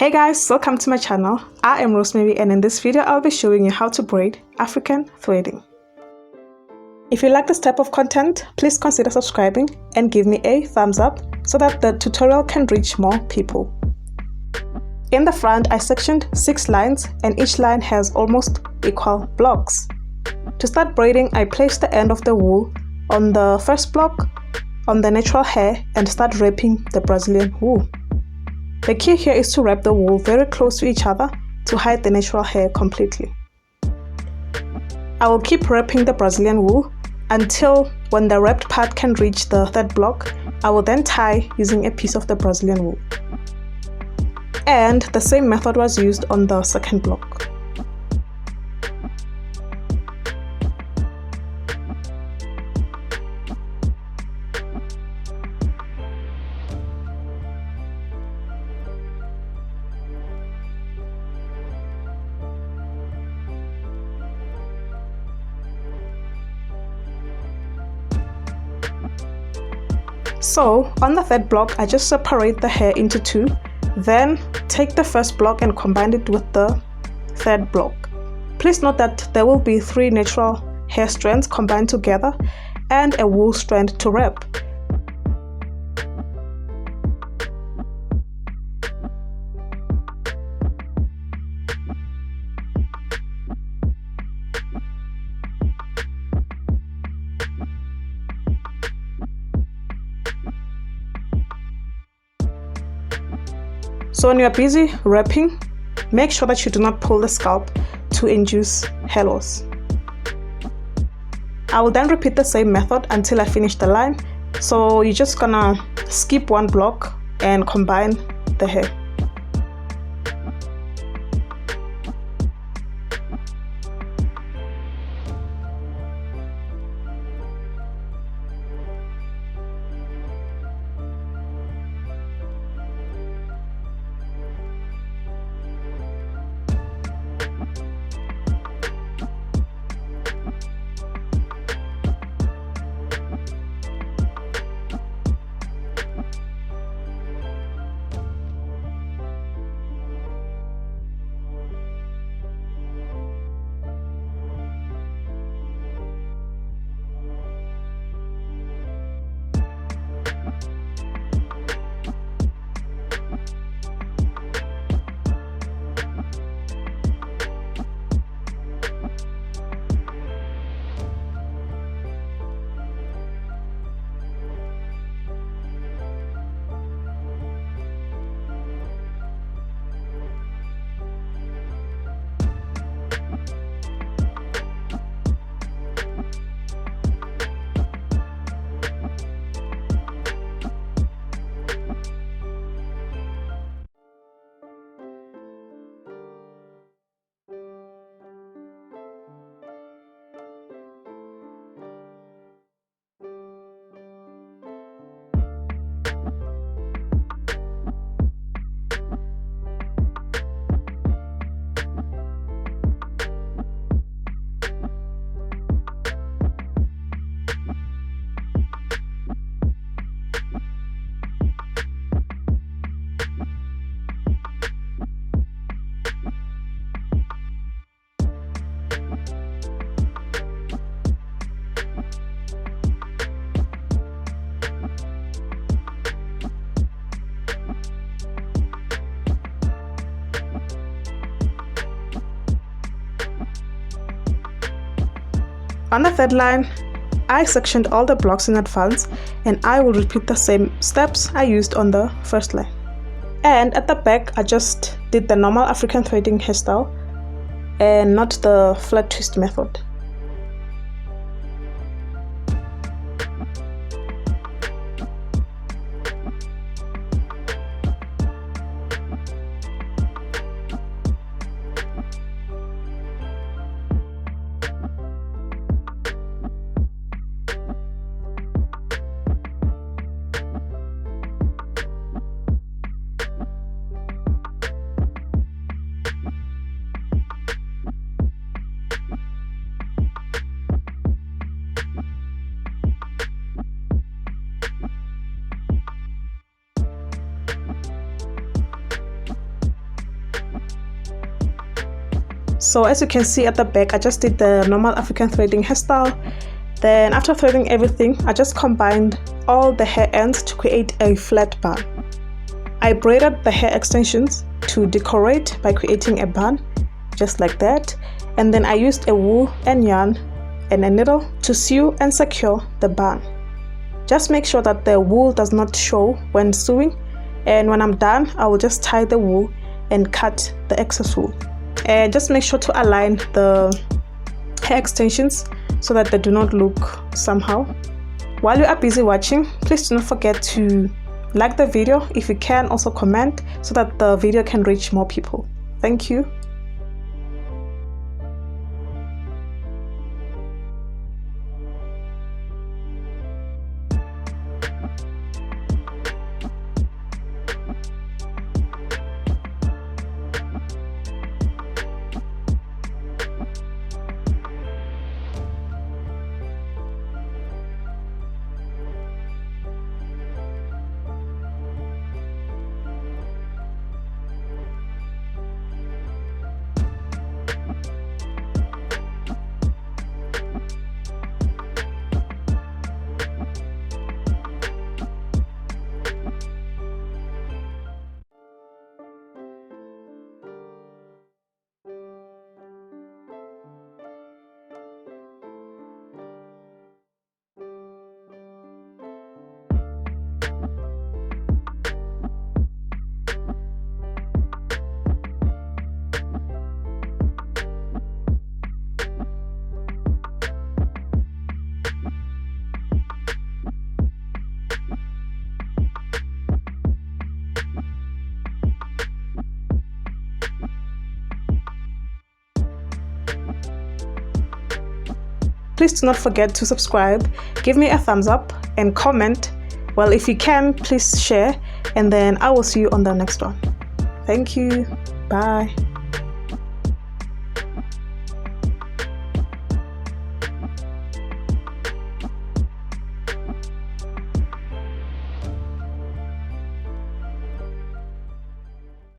Hey guys, welcome to my channel. I am Rosemary and in this video I'll be showing you how to braid African threading. If you like this type of content, please consider subscribing and give me a thumbs up so that the tutorial can reach more people. In the front, I sectioned 6 lines and each line has almost equal blocks. To start braiding, I place the end of the wool on the first block on the natural hair and start wrapping the Brazilian wool. The key here is to wrap the wool very close to each other to hide the natural hair completely. I will keep wrapping the Brazilian wool until when the wrapped part can reach the third block. I will then tie using a piece of the Brazilian wool. And the same method was used on the second block. So on the third block, I just separate the hair into 2, then take the first block and combine it with the third block. Please note that there will be 3 natural hair strands combined together and a wool strand to wrap. So when you are busy wrapping, make sure that you do not pull the scalp to induce hair loss. I will then repeat the same method until I finish the line. So you're just gonna skip 1 block and combine the hair. On the third line, I sectioned all the blocks in advance and I will repeat the same steps I used on the first line. And at the back, I just did the normal African threading hairstyle and not the flat twist method. So as you can see at the back, I just did the normal African threading hairstyle. Then after threading everything, I just combined all the hair ends to create a flat bun. I braided the hair extensions to decorate by creating a bun, just like that. And then I used a wool and yarn and a needle to sew and secure the bun. Just make sure that the wool does not show when sewing, and when I'm done, I will just tie the wool and cut the excess wool. And just make sure to align the hair extensions so that they do not look somehow. While you are busy watching, please do not forget to like the video. If you can, also comment so that the video can reach more people. Thank you. Please do not forget to subscribe, give me a thumbs up and comment. Well, if you can, please share, and then I will see you on the next one. Thank you. Bye.